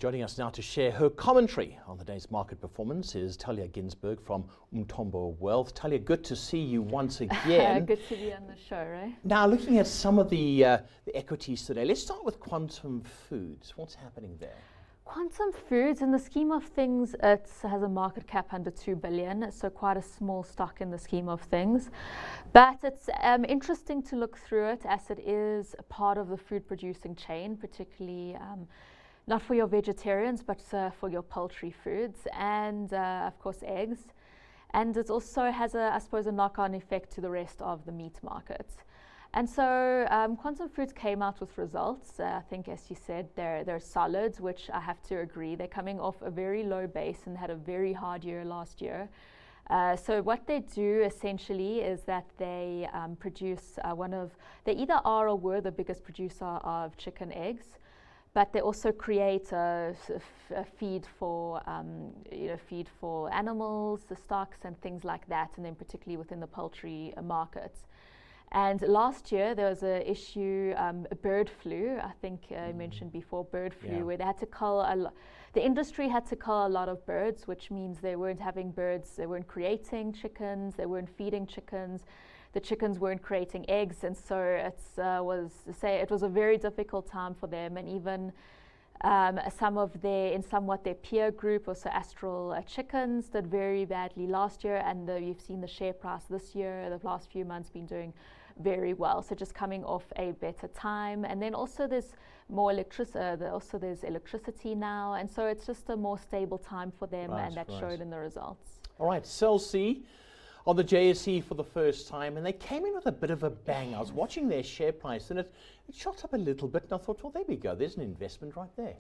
Joining us now to share her commentary on the day's market performance is Talya Ginsberg from Umthombo Wealth. Talya, good to see you once again. Good to be on the show, right? Now, looking at some of the equities today, let's start with Quantum Foods. What's happening there? Quantum Foods, in the scheme of things, it has a market cap under 2 billion, so quite a small stock in the scheme of things. But it's interesting to look through it, as it is a part of the food producing chain, particularly not for your vegetarians, but for your poultry foods and, of course, eggs. And it also has, I suppose, a knock-on effect to the rest of the meat market. And so Quantum Foods came out with results. I think, as you said, they're solid, which I have to agree. They're coming off a very low base and had a very hard year last year. So what they do essentially is that they produce they either are or were the biggest producer of chicken eggs, but they also create a feed for animals, the stocks and things like that, and then particularly within the poultry market. And last year there was an issue, bird flu. I think I mentioned before bird flu, where they had to cull the industry had to cull a lot of birds, which means they weren't having birds, they weren't creating chickens, they weren't feeding chickens. The chickens weren't creating eggs, and so it was a very difficult time for them, and even somewhat their peer group, also Astral Chickens, did very badly last year, and you've seen the share price this year, the last few months, been doing very well. So just coming off a better time, and then also there's more there's electricity now, and so it's just a more stable time for them, and that showed in the results. All right, Cell C on the JSE for the first time, and they came in with a bit of a bang. I was watching their share price, and it shot up a little bit, and I thought, well, there we go. There's an investment right there.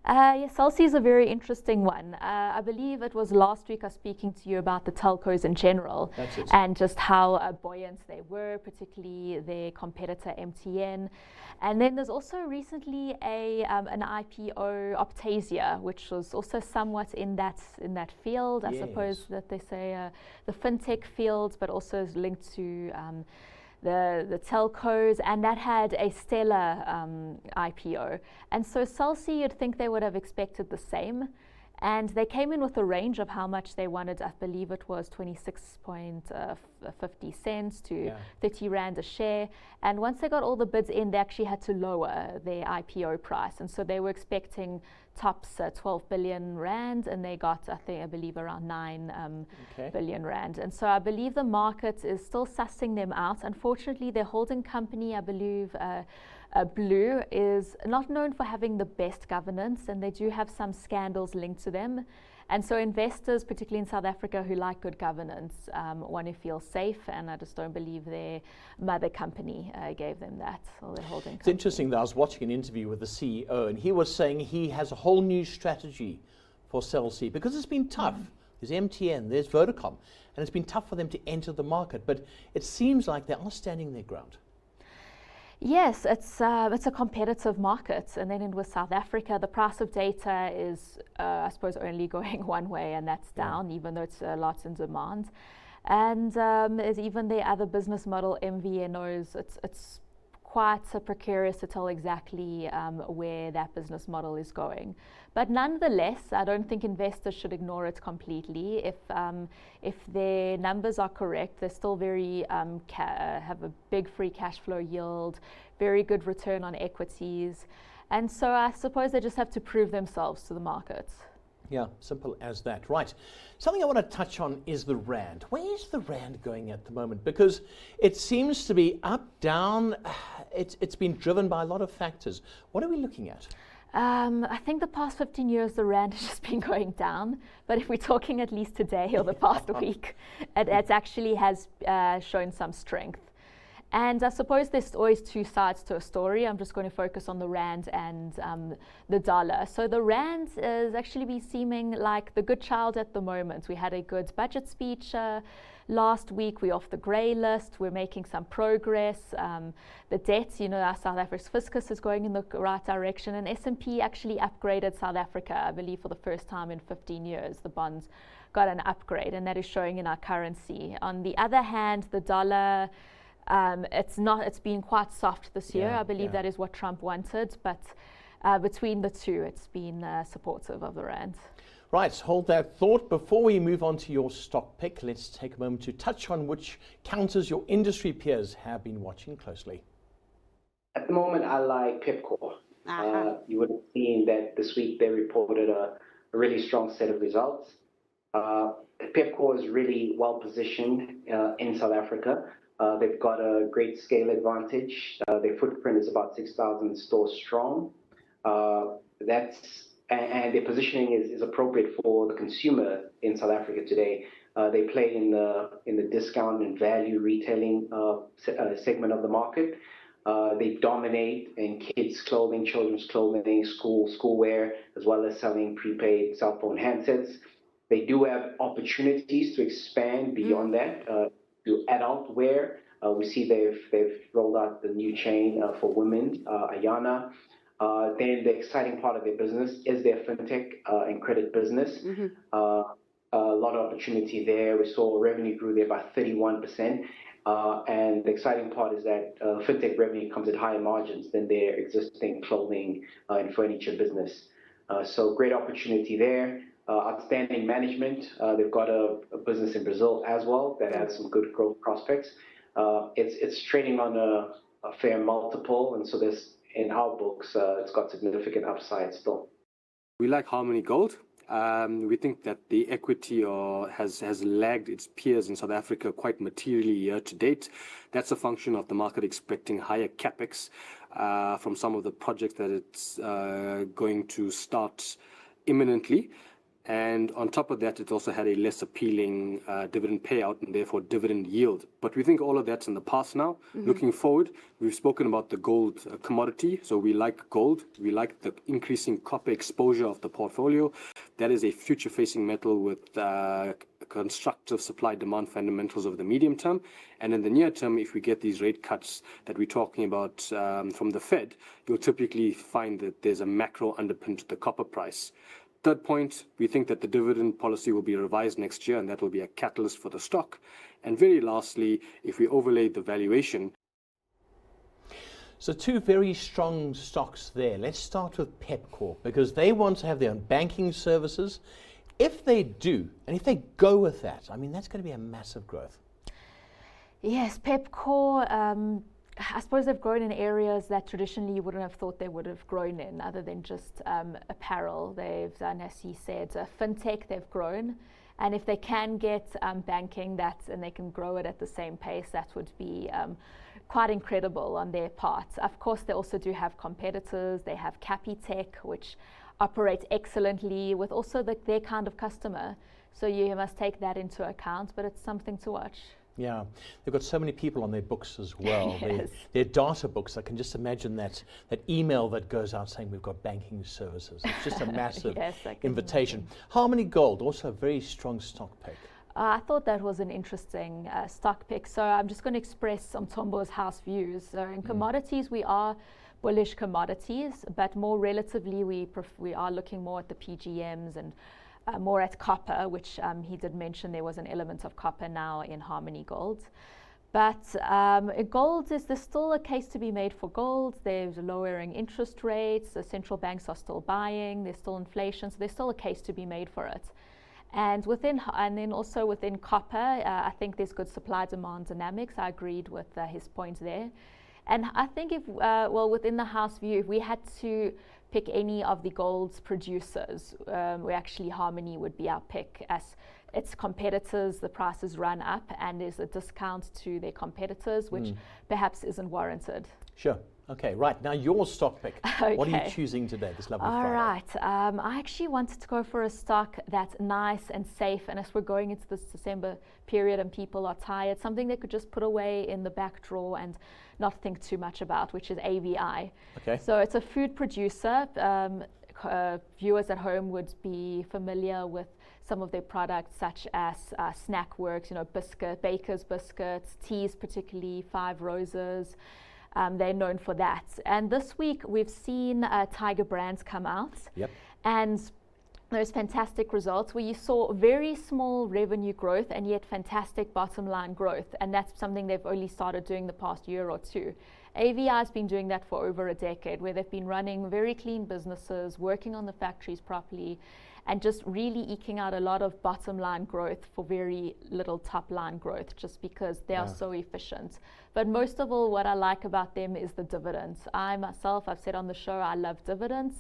Yes, Cell C is a very interesting one. I believe it was last week I was speaking to you about the telcos in general, and just how buoyant they were, particularly their competitor MTN. And then there's also recently an IPO, Optasia, which was also somewhat in that field. I suppose that they say the fintech field, but also is linked to the telcos, and that had a stellar IPO. And so Cell C, you'd think they would have expected the same. And they came in with a range of how much they wanted. I believe it was 26.50 to 30 Rand a share. And once they got all the bids in, they actually had to lower their IPO price. And so they were expecting tops 12 billion Rand, and they got, I believe, around 9 billion Rand. And so I believe the market is still sussing them out. Unfortunately, their holding company, I believe, Blue, is not known for having the best governance, and they do have some scandals linked to them. And so investors, particularly in South Africa, who like good governance, want to feel safe, and I just don't believe their mother company gave them that, or their holding company. It's interesting that I was watching an interview with the CEO, and he was saying he has a whole new strategy for Cell C, because it's been tough. There's MTN, there's Vodacom, and it's been tough for them to enter the market, but it seems like they are standing their ground. Yes, it's a competitive market, and then with South Africa, the price of data is, I suppose, only going one way, and that's down, even though it's lots in demand. And there's even the other business model, MVNOs. It's quite precarious to tell exactly where that business model is going. But nonetheless, I don't think investors should ignore it completely. If their numbers are correct, they're still very have a big free cash flow yield, very good return on equities, and so I suppose they just have to prove themselves to the market. Yeah, simple as that. Right. Something I want to touch on is the Rand. Where is the Rand going at the moment? Because it seems to be up, down. It's been driven by a lot of factors. What are we looking at? I think the past 15 years, the Rand has just been going down. But if we're talking at least today or the past week, it actually has shown some strength. And I suppose there's always two sides to a story. I'm just going to focus on the Rand and the dollar. So the Rand is actually seeming like the good child at the moment. We had a good budget speech last week. We're off the grey list. We're making some progress. The debt, our South Africa's fiscus is going in the right direction. And S&P actually upgraded South Africa, I believe, for the first time in 15 years. The bonds got an upgrade, and that is showing in our currency. On the other hand, the dollar, it's been quite soft this year. I believe that is what Trump wanted, but between the two, it's been supportive of the rand. Right, hold that thought. Before we move on to your stock pick, let's take a moment to touch on which counters your industry peers have been watching closely. At the moment, I like Pepkor. You would have seen that this week they reported a really strong set of results. Pepkor is really well positioned in South Africa. They've got a great scale advantage. Their footprint is about 6,000 stores strong. And their positioning is appropriate for the consumer in South Africa today. They play in the discount and value retailing segment of the market. They dominate in kids' clothing, children's clothing, schoolwear, as well as selling prepaid cell phone handsets. They do have opportunities to expand beyond that to adult wear. We see they've rolled out the new chain for women, Ayana. Then the exciting part of their business is their fintech and credit business. A lot of opportunity there. We saw revenue grew there by 31%. And the exciting part is that fintech revenue comes at higher margins than their existing clothing and furniture business. So great opportunity there. Outstanding management. They've got a business in Brazil as well that has some good growth prospects. It's trading on a fair multiple, and so there's, in our books, it's got significant upside still. We like Harmony Gold. We think that the equity has lagged its peers in South Africa quite materially year to date. That's a function of the market expecting higher capex from some of the projects that it's going to start imminently. And on top of that, it also had a less appealing dividend payout and therefore dividend yield. But we think all of that's in the past now. Looking forward, we've spoken about the gold commodity. So we like gold. We like the increasing copper exposure of the portfolio. That is a future-facing metal with constructive supply-demand fundamentals over the medium term. And in the near term, if we get these rate cuts that we're talking about from the Fed, you'll typically find that there's a macro underpin to the copper price. Third point, we think that the dividend policy will be revised next year, and that will be a catalyst for the stock. And very lastly, if we overlay the valuation. So two very strong stocks there. Let's start with Pepkor, because they want to have their own banking services. If they do, and if they go with that, I mean, that's going to be a massive growth. Yes, Pepkor, I suppose they've grown in areas that traditionally you wouldn't have thought they would have grown in, other than just apparel. They've done, as he said, fintech, they've grown. And if they can get banking, and they can grow it at the same pace, that would be quite incredible on their part. Of course, they also do have competitors. They have Capitec, which operates excellently with also their kind of customer. So you must take that into account, but it's something to watch. Yeah, they've got so many people on their books as well. Yes. Their data books, I can just imagine that email that goes out saying we've got banking services. It's just a massive Yes, invitation. Imagine. Harmony Gold, also a very strong stock pick. I thought that was an interesting stock pick. So I'm just going to express Umthombo's house views. So in commodities, we are bullish commodities, but more relatively, we are looking more at the PGMs and more at copper, which he did mention there was an element of copper now in Harmony Gold. But gold, there's still a case to be made for gold. There's lowering interest rates. The central banks are still buying. There's still inflation. So there's still a case to be made for it. And then also within copper, I think there's good supply-demand dynamics. I agreed with his point there. And I think within the house view, if we had to pick any of the gold producers, Harmony would be our pick. As its competitors, the prices run up and there's a discount to their competitors, which perhaps isn't warranted. Sure. Okay, right. Now your stock pick. Okay. What are you choosing today, this lovely Friday? All right. I actually wanted to go for a stock that's nice and safe. And as we're going into this December period and people are tired, something they could just put away in the back drawer and not think too much about, which is AVI. Okay. So it's a food producer. Viewers at home would be familiar with some of their products, such as Snackworks, Baker's biscuits, teas, particularly 5 Roses. They're known for that. And this week we've seen Tiger Brands come out. Yep. And those fantastic results where you saw very small revenue growth and yet fantastic bottom line growth. And that's something they've only started doing the past year or two. AVI has been doing that for over a decade, where they've been running very clean businesses, working on the factories properly, and just really eking out a lot of bottom line growth for very little top line growth, just because they are so efficient. But most of all, what I like about them is the dividends. I myself, I've said on the show, I love dividends.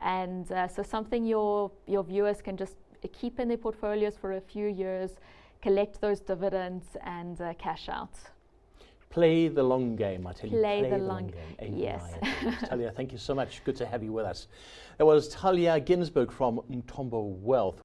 And so something your viewers can just keep in their portfolios for a few years, collect those dividends and cash out. Play the long game, I tell you. Play the long game. Yes. Talya, thank you so much. Good to have you with us. That was Talya Ginsberg from Umthombo Wealth.